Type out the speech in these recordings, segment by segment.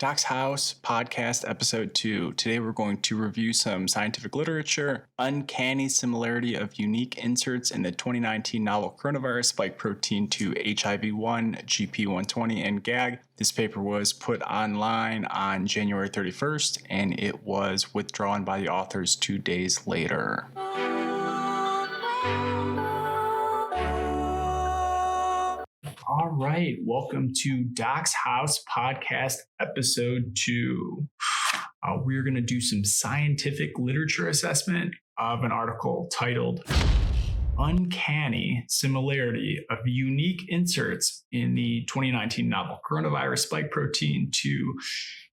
Doc's House podcast episode 2. Today we're going to review some scientific literature, uncanny similarity of unique inserts in the 2019 novel coronavirus spike protein to HIV-1, GP120, and GAG. This paper was put online on January 31st, and it was withdrawn by the authors 2 days later. All right, welcome to Doc's House podcast episode 2. We're going to do some scientific literature assessment of an article titled Uncanny Similarity of Unique Inserts in the 2019 Novel Coronavirus Spike Protein to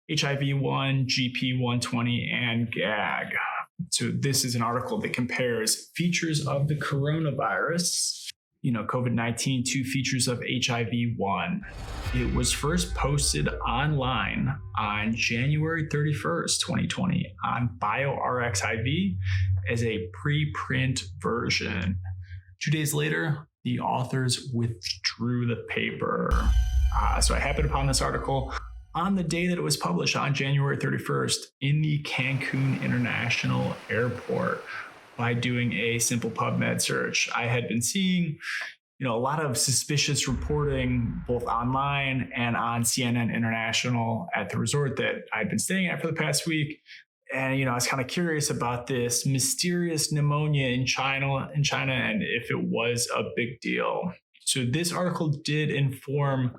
HIV-1, GP120, and GAG. So this is an article that compares features of the coronavirus, COVID-19, to features of HIV-1. It was first posted online on January 31st, 2020 on bioRxiv as a preprint version. 2 days later, the authors withdrew the paper. So I happened upon this article on the day that it was published on January 31st in the Cancun International Airport. By doing a simple PubMed search. I had been seeing, a lot of suspicious reporting both online and on CNN International at the resort that I'd been staying at for the past week. And, I was kind of curious about this mysterious pneumonia in China and if it was a big deal. So this article did inform,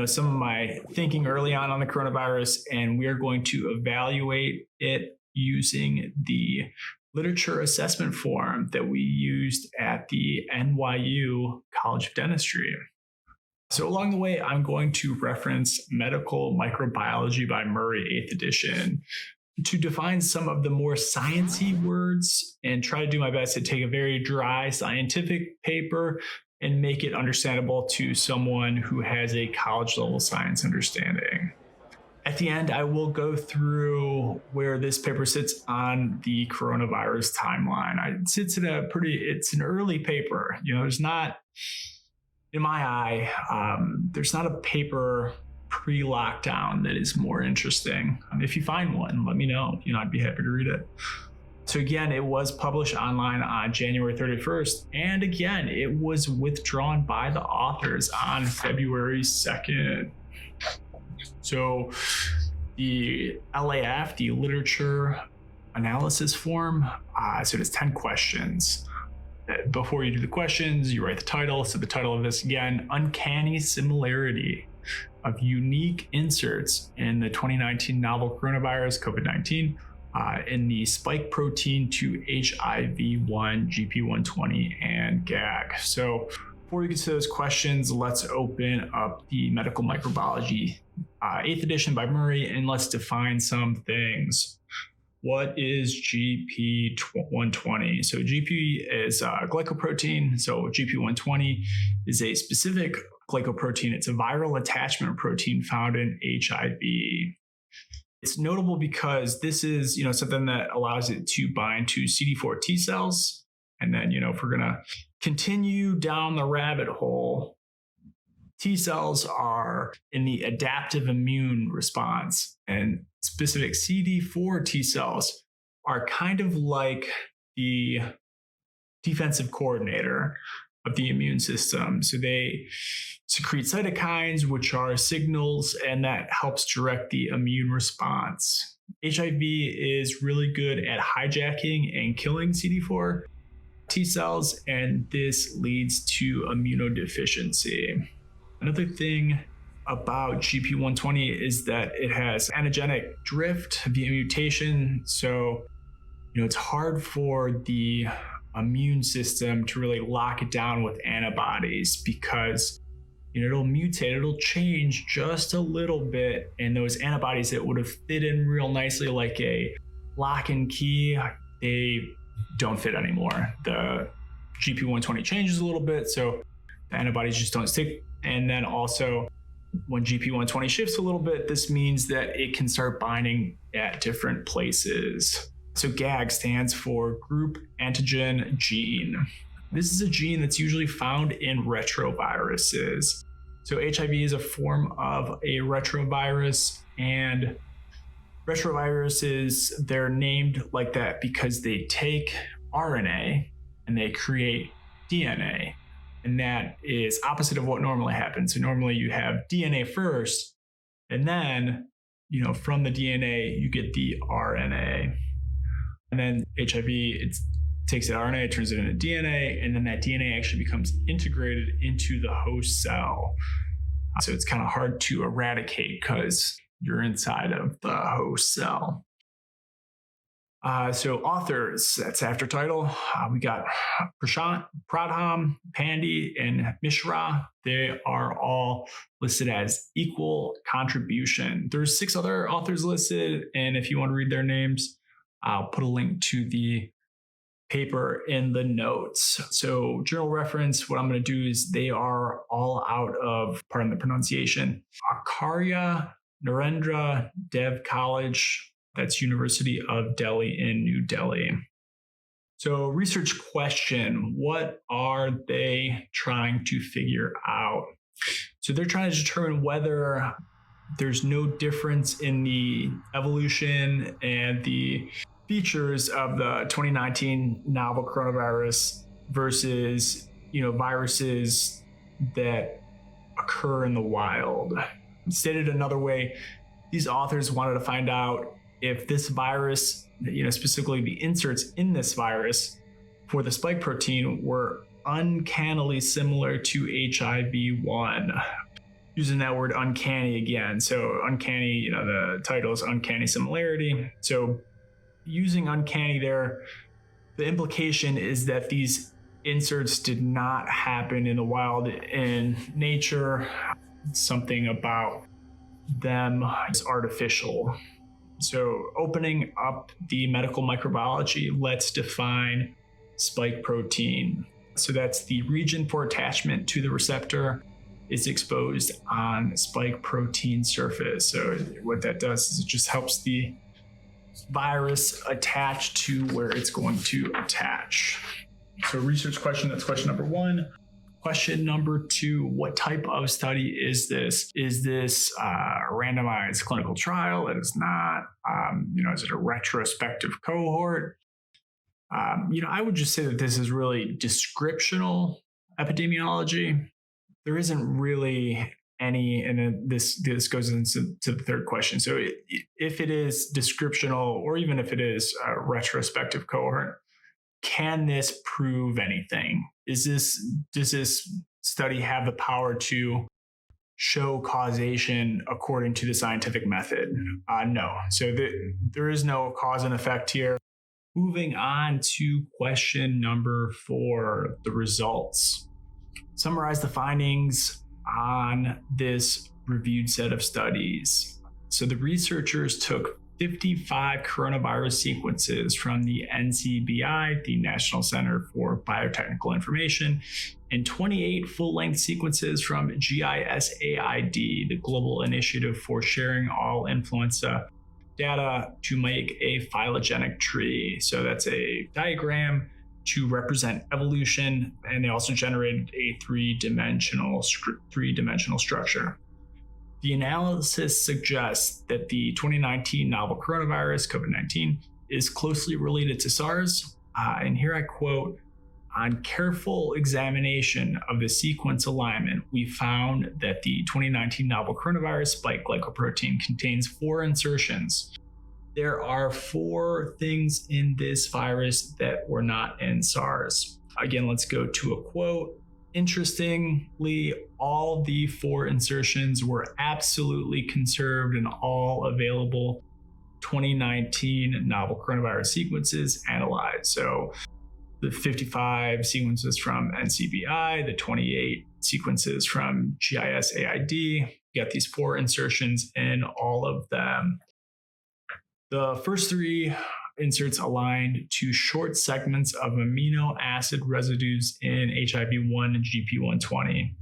some of my thinking early on the coronavirus, and we are going to evaluate it using the literature assessment form that we used at the NYU College of Dentistry. So along the way, I'm going to reference Medical Microbiology by Murray, 8th edition, to define some of the more sciencey words and try to do my best to take a very dry scientific paper and make it understandable to someone who has a college level science understanding. At the end, I will go through where this paper sits on the coronavirus timeline. It sits at it's an early paper. There's not, in my eye, there's not a paper pre-lockdown that is more interesting. If you find one, let me know. I'd be happy to read it. So again, it was published online on January 31st. And again, it was withdrawn by the authors on February 2nd. So the LAF, the literature analysis form, so it has 10 questions. Before you do the questions, you write the title. So the title of this, again, Uncanny Similarity of Unique Inserts in the 2019 Novel Coronavirus, COVID-19, in the spike protein to HIV-1, GP120, and GAG. So before we get to those questions, let's open up the Medical Microbiology 8th edition by Murray, and let's define some things. What is GP120? So GP is a glycoprotein. So GP120 is a specific glycoprotein. It's a viral attachment protein found in HIV. It's notable because this is, something that allows it to bind to CD4 T cells. And then, if we're going to continue down the rabbit hole, T cells are in the adaptive immune response, and specific CD4 T cells are kind of like the defensive coordinator of the immune system. So they secrete cytokines, which are signals, and that helps direct the immune response. HIV is really good at hijacking and killing CD4 T cells, and this leads to immunodeficiency. Another thing about GP120 is that it has antigenic drift via mutation. So, it's hard for the immune system to really lock it down with antibodies because, it'll mutate, it'll change just a little bit. And those antibodies that would have fit in real nicely like a lock and key, they don't fit anymore. The GP120 changes a little bit, so the antibodies just don't stick. And then also when GP120 shifts a little bit, this means that it can start binding at different places. So GAG stands for Group Antigen Gene. This is a gene that's usually found in retroviruses. So HIV is a form of a retrovirus, And retroviruses, they're named like that because they take RNA and they create DNA. And that is opposite of what normally happens. So normally you have DNA first, and then, from the DNA, you get the RNA. And then HIV, it takes that RNA, turns it into DNA, and then that DNA actually becomes integrated into the host cell. So it's kind of hard to eradicate because you're inside of the host cell. So authors, that's after title. We got Prashant, Pradham, Pandey, and Mishra. They are all listed as equal contribution. There's 6 other authors listed, and if you want to read their names, I'll put a link to the paper in the notes. So journal reference, what I'm going to do is they are all out of, pardon the pronunciation, Acharya Narendra Dev College. That's University of Delhi in New Delhi. So research question, what are they trying to figure out? So they're trying to determine whether there's no difference in the evolution and the features of the 2019 novel coronavirus versus, viruses that occur in the wild. Stated another way, these authors wanted to find out if this virus, specifically the inserts in this virus for the spike protein were uncannily similar to HIV-1. Using that word uncanny again. So uncanny, the title is Uncanny Similarity. So using uncanny there, the implication is that these inserts did not happen in the wild in nature. Something about them is artificial. So opening up the medical microbiology, let's define spike protein. So that's the region for attachment to the receptor is exposed on spike protein surface. So what that does is it just helps the virus attach to where it's going to attach. So research question, that's question number 1. Question number 2, what type of study is this? Is this a randomized clinical trial? It is not. Is it a retrospective cohort? I would just say that this is really descriptional epidemiology. There isn't really any, and this goes into the third question. So if it is descriptional, or even if it is a retrospective cohort, can this prove anything? Does this study have the power to show causation according to the scientific method? No. So there is no cause and effect here. Moving on to question number 4, the results. Summarize the findings on this reviewed set of studies. So the researchers took 55 coronavirus sequences from the NCBI, the National Center for Biotechnical Information, and 28 full-length sequences from GISAID, the Global Initiative for Sharing All Influenza Data, to make a phylogenetic tree. So that's a diagram to represent evolution, and they also generated a three-dimensional structure. The analysis suggests that the 2019 novel coronavirus, COVID-19, is closely related to SARS. And here I quote, "On careful examination of the sequence alignment, we found that the 2019 novel coronavirus spike glycoprotein contains 4 insertions. There are 4 things in this virus that were not in SARS." Again, let's go to a quote. "Interestingly, all the 4 insertions were absolutely conserved in all available 2019 novel coronavirus sequences analyzed." So the 55 sequences from NCBI, the 28 sequences from GISAID, you got these 4 insertions in all of them. The first 3 inserts aligned to short segments of amino acid residues in HIV-1 and GP120.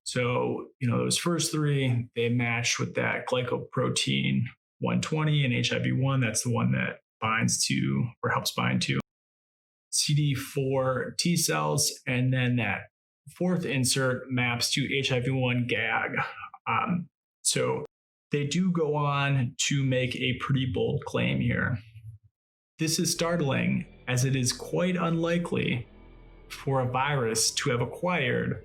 So, those first 3, they matched with that glycoprotein 120 in HIV-1. That's the one that binds to, or helps bind to, CD4 T cells. And then that 4th insert maps to HIV-1 GAG. So they do go on to make a pretty bold claim here. This is startling, as it is quite unlikely for a virus to have acquired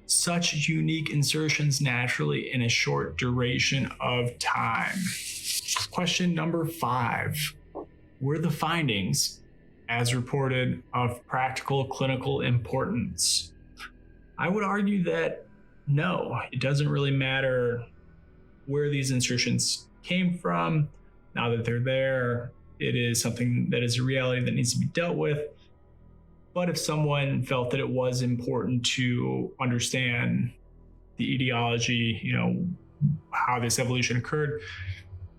such unique insertions naturally in a short duration of time. Question number 5. Were the findings, as reported, of practical clinical importance? I would argue that no, it doesn't really matter where these insertions came from. Now that they're there, it is something that is a reality that needs to be dealt with. But if someone felt that it was important to understand the etiology, how this evolution occurred,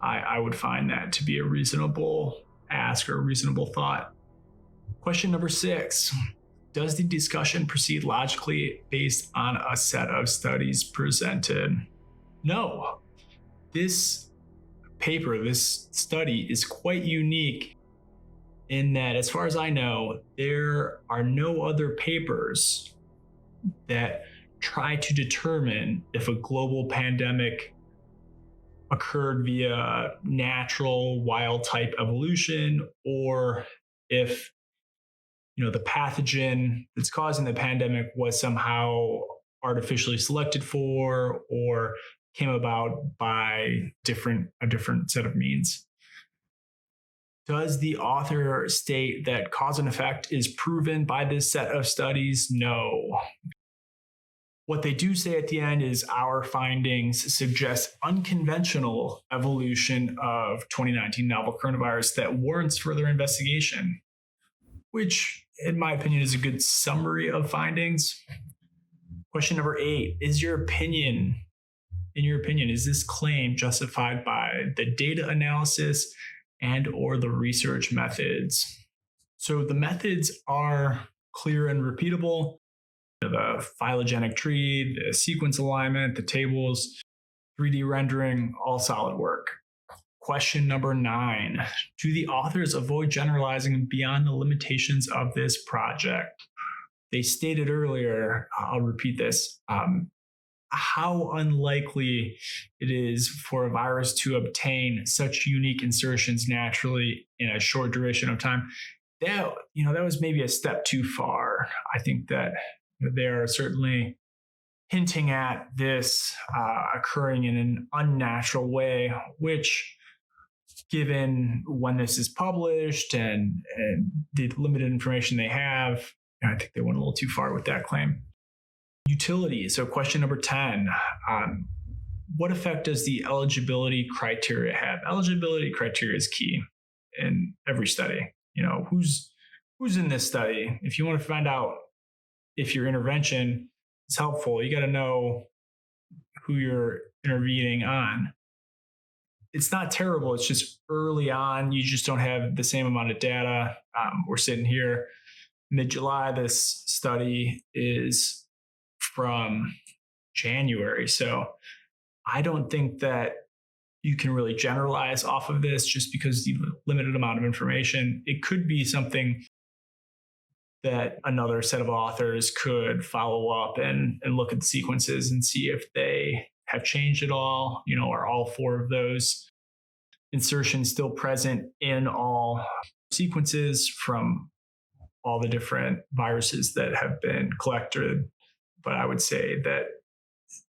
I would find that to be a reasonable ask or a reasonable thought. Question number 6. Does the discussion proceed logically based on a set of studies presented? No. This paper, this study is quite unique in that, as far as I know, there are no other papers that try to determine if a global pandemic occurred via natural wild type evolution, or if the pathogen that's causing the pandemic was somehow artificially selected for or came about by a different set of means. Does the author state that cause and effect is proven by this set of studies? No. What they do say at the end is our findings suggest unconventional evolution of 2019 novel coronavirus that warrants further investigation, which, in my opinion, is a good summary of findings. Question number 8, in your opinion, is this claim justified by the data analysis and or the research methods? So the methods are clear and repeatable. The phylogenetic tree, the sequence alignment, the tables, 3D rendering, all solid work. Question number 9, do the authors avoid generalizing beyond the limitations of this project? They stated earlier, I'll repeat this, how unlikely it is for a virus to obtain such unique insertions naturally in a short duration of time. That was maybe a step too far. I think that they are certainly hinting at this occurring in an unnatural way, which, given when this is published and the limited information they have, I think they went a little too far with that claim. Utility. So question number 10, what effect does the eligibility criteria have? Eligibility criteria is key in every study. Who's in this study? If you want to find out if your intervention is helpful, you got to know who you're intervening on. It's not terrible. It's just early on. You just don't have the same amount of data. We're sitting here mid-July. This study is from January. So I don't think that you can really generalize off of this just because the limited amount of information. It could be something that another set of authors could follow up and look at the sequences and see if they have changed at all. Are all 4 of those insertions still present in all sequences from all the different viruses that have been collected? But I would say that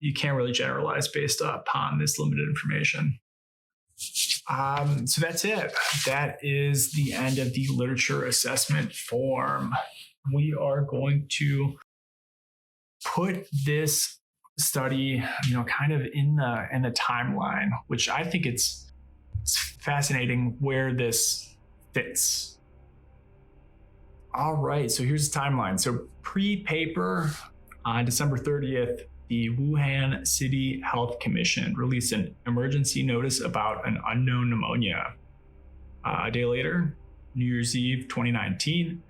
you can't really generalize based upon this limited information. So that's it. That is the end of the literature assessment form. We are going to put this study, kind of in the timeline, which I think it's fascinating where this fits. All right, so here's the timeline. So pre-paper, on December 30th, the Wuhan City Health Commission released an emergency notice about an unknown pneumonia. A day later, New Year's Eve 2019,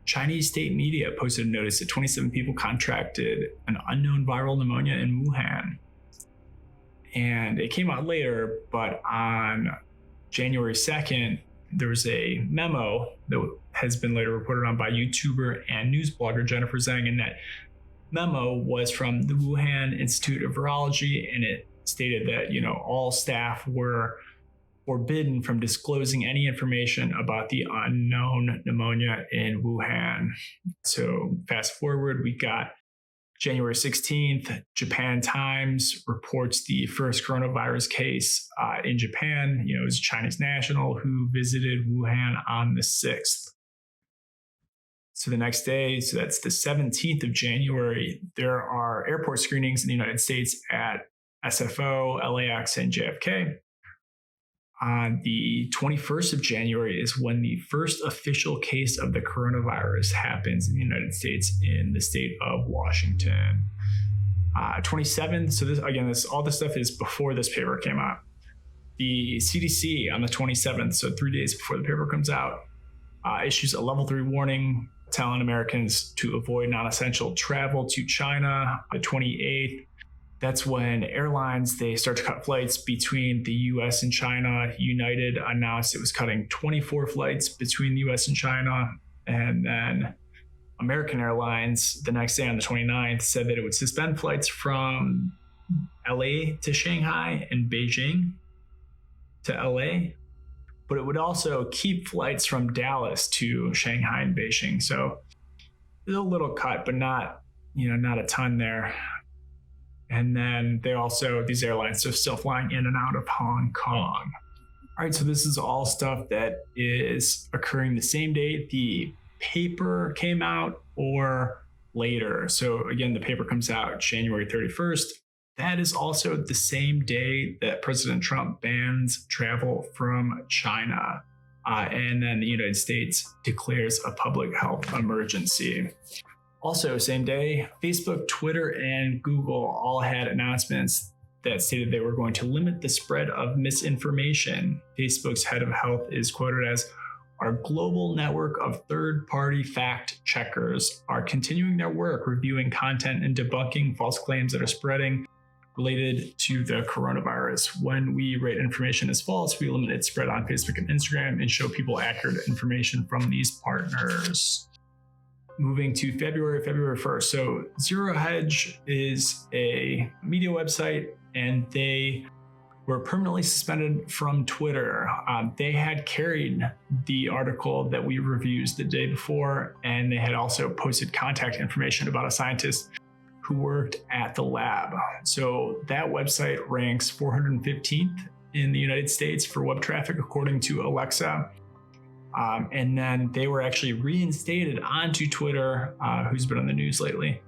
Chinese state media posted a notice that 27 people contracted an unknown viral pneumonia in Wuhan. And it came out later, but on January 2nd, there was a memo that has been later reported on by YouTuber and news blogger Jennifer Zhang, and that memo was from the Wuhan Institute of Virology, and it stated that, all staff were forbidden from disclosing any information about the unknown pneumonia in Wuhan. So fast forward, we got January 16th, Japan Times reports the first coronavirus case in Japan. It was a Chinese national who visited Wuhan on the 6th. So the next day, so that's the 17th of January, there are airport screenings in the United States at SFO, LAX, and JFK. On the 21st of January is when the first official case of the coronavirus happens in the United States in the state of Washington. 27th, so all this stuff is before this paper came out. The CDC on the 27th, so 3 days before the paper comes out, issues a level 3 warning telling Americans to avoid non-essential travel to China. The 28th, that's when airlines, they start to cut flights between the US and China. United announced it was cutting 24 flights between the US and China. And then American Airlines, the next day on the 29th, said that it would suspend flights from LA to Shanghai and Beijing to LA, but it would also keep flights from Dallas to Shanghai and Beijing. So there's a little cut, but not a ton there. And then these airlines are still flying in and out of Hong Kong. All right, so this is all stuff that is occurring the same day the paper came out or later. So again, the paper comes out January 31st. That is also the same day that President Trump bans travel from China. And then the United States declares a public health emergency. Also, same day, Facebook, Twitter, and Google all had announcements that stated they were going to limit the spread of misinformation. Facebook's head of health is quoted as, "Our global network of third-party fact checkers are continuing their work reviewing content and debunking false claims that are spreading related to the coronavirus. When we rate information as false, we limit its spread on Facebook and Instagram and show people accurate information from these partners." Moving to February 1st. So Zero Hedge is a media website, and they were permanently suspended from Twitter. They had carried the article that we reviewed the day before, and they had also posted contact information about a scientist who worked at the lab. So that website ranks 415th in the United States for web traffic, according to Alexa. And then they were actually reinstated onto Twitter, who's been on the news lately,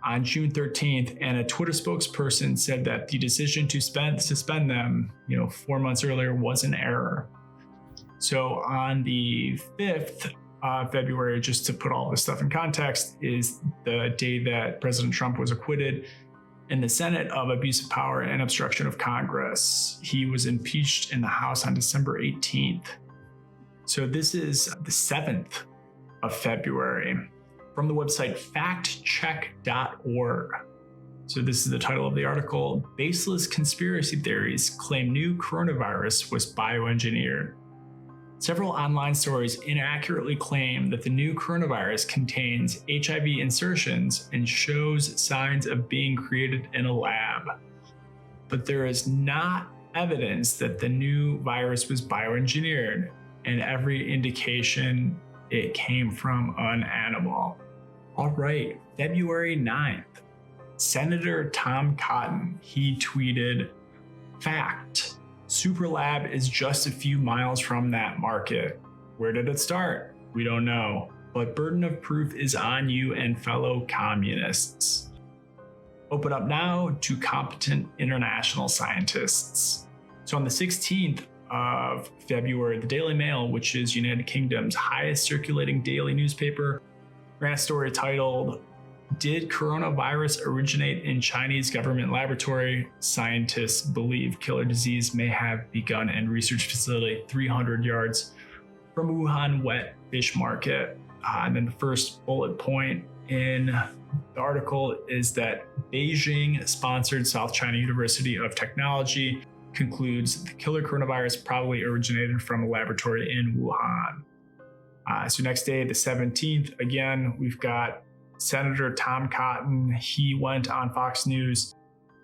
on June 13th. And a Twitter spokesperson said that the decision to suspend them, 4 months earlier was an error. So on the 5th of February, just to put all this stuff in context, is the day that President Trump was acquitted in the Senate of abuse of power and obstruction of Congress. He was impeached in the House on December 18th. So this is the 7th of February from the website factcheck.org. So this is the title of the article: "Baseless conspiracy theories claim new coronavirus was bioengineered." Several online stories inaccurately claim that the new coronavirus contains HIV insertions and shows signs of being created in a lab. But there is not evidence that the new virus was bioengineered, and every indication it came from an animal. All right, February 9th, Senator Tom Cotton, he tweeted, "Fact, Superlab is just a few miles from that market. Where did it start? We don't know, but burden of proof is on you and fellow communists. Open up now to competent international scientists." So on the 16th of February, the Daily Mail, which is United Kingdom's highest circulating daily newspaper, ran a story titled, "Did coronavirus originate in Chinese government laboratory? Scientists believe killer disease may have begun in research facility 300 yards from Wuhan wet fish market." And then the first bullet point in the article is that Beijing-sponsored South China University of Technology concludes the killer coronavirus probably originated from a laboratory in Wuhan. So next day, the 17th, again, we've got Senator Tom Cotton. He went on Fox News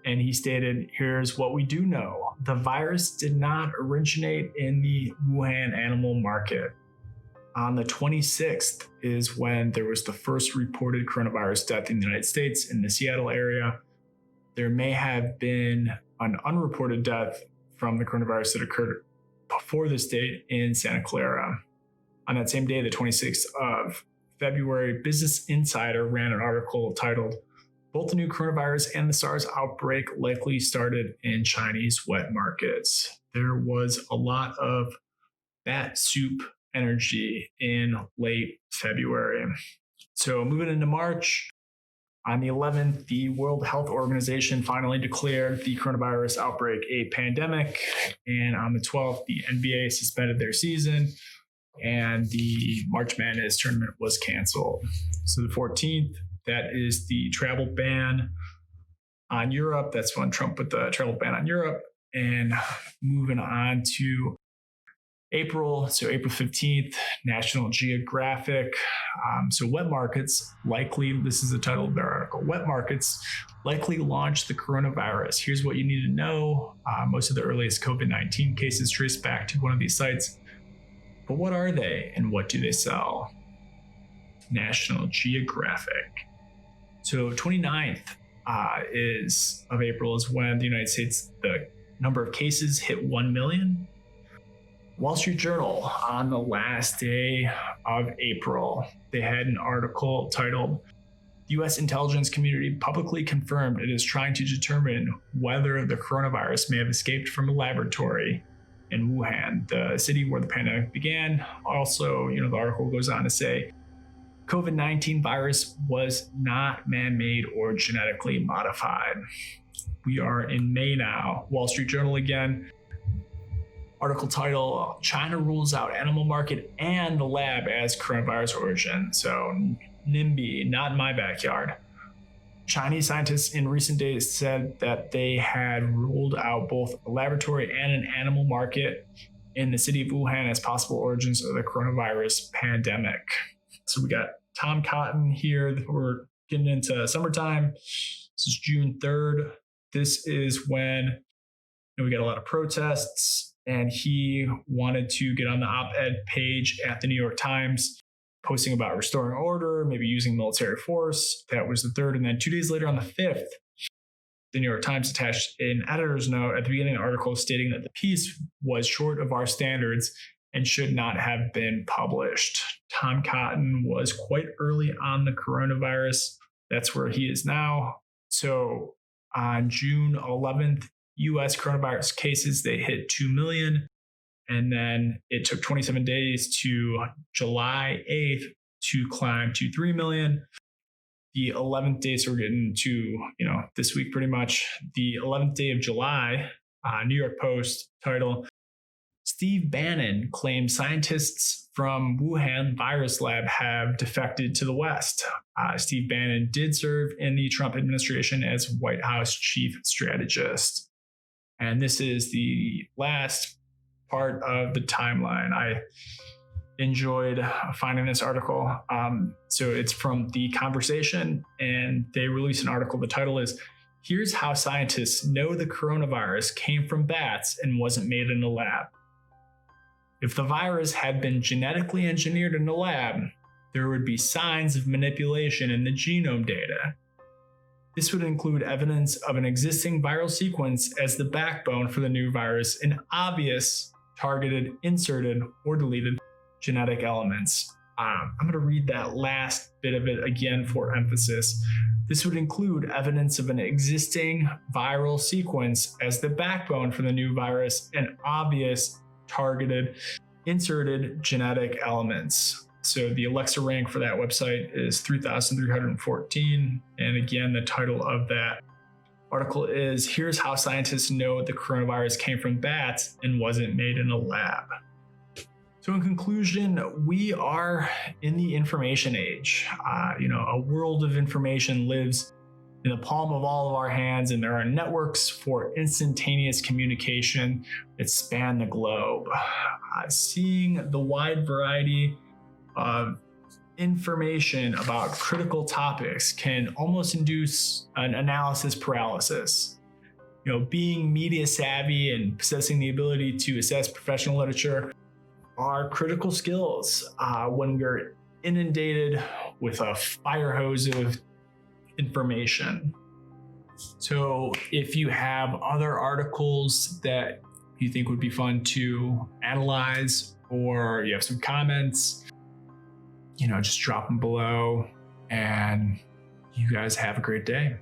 And he stated, here's what we do know. The virus did not originate in the Wuhan animal market. On the 26th is when there was the first reported coronavirus death in the United States in the Seattle area. There may have been an unreported death from the coronavirus that occurred before this date in Santa Clara. On that same day, the 26th of February, Business Insider ran an article titled, "Both the new coronavirus and the SARS outbreak likely started in Chinese wet markets." There was a lot of bat soup energy in late February. So moving into March, on the 11th, the World Health Organization finally declared the coronavirus outbreak a pandemic. And on the 12th, the NBA suspended their season and the March Madness tournament was canceled. So the 14th, that is the travel ban on Europe. That's when Trump put the travel ban on Europe. And moving on to April, so April 15th, National Geographic. So wet markets likely, this is the title of their article, wet markets likely launched the coronavirus. Here's what you need to know. Most of the earliest COVID-19 cases trace back to one of these sites. But what are they and what do they sell? National Geographic. So 29th of April is when the United States, the number of cases hit 1 million. Wall Street Journal, on the last day of April, they had an article titled, "The U.S. intelligence community publicly confirmed it is trying to determine whether the coronavirus may have escaped from a laboratory in Wuhan, the city where the pandemic began." Also, the article goes on to say, COVID-19 virus was not man-made or genetically modified. We are in May now. Wall Street Journal again. Article title, "China rules out animal market and the lab as coronavirus origin." So NIMBY, not in my backyard. Chinese scientists in recent days said that they had ruled out both a laboratory and an animal market in the city of Wuhan as possible origins of the coronavirus pandemic. So we got Tom Cotton here. We're getting into summertime. This is June 3rd. This is when we got a lot of protests, and he wanted to get on the op-ed page at the New York Times, posting about restoring order, maybe using military force. That was the 3rd. And then 2 days later on the 5th, the New York Times attached an editor's note at the beginning of the article stating that the piece was short of our standards and should not have been published. Tom Cotton was quite early on the coronavirus. That's where he is now. So on June 11th, U.S. coronavirus cases, they hit 2 million. And then it took 27 days to July 8th to climb to 3 million. The 11th day, so we're getting to, this week pretty much. The 11th day of July, New York Post title, "Steve Bannon claims scientists from Wuhan virus lab have defected to the West." Steve Bannon did serve in the Trump administration as White House chief strategist. And this is the last part of the timeline. I enjoyed finding this article. So it's from The Conversation, and they released an article. The title is, "Here's How Scientists Know the Coronavirus Came from Bats and Wasn't Made in a Lab." If the virus had been genetically engineered in a lab, there would be signs of manipulation in the genome data. This would include evidence of an existing viral sequence as the backbone for the new virus and obvious targeted, inserted, or deleted genetic elements. I'm going to read that last bit of it again for emphasis. This would include evidence of an existing viral sequence as the backbone for the new virus and obvious targeted, inserted genetic elements. So the Alexa rank for that website is 3,314. And again, the title of that article is, "Here's How Scientists Know the Coronavirus Came from Bats and Wasn't Made in a Lab." So in conclusion, we are in the information age. A world of information lives in the palm of all of our hands, and there are networks for instantaneous communication that span the globe. Seeing the wide variety of information about critical topics can almost induce an analysis paralysis. being media savvy and possessing the ability to assess professional literature are critical skills when we're inundated with a fire hose of information. So if you have other articles that you think would be fun to analyze, or you have some comments, just drop them below, and you guys have a great day.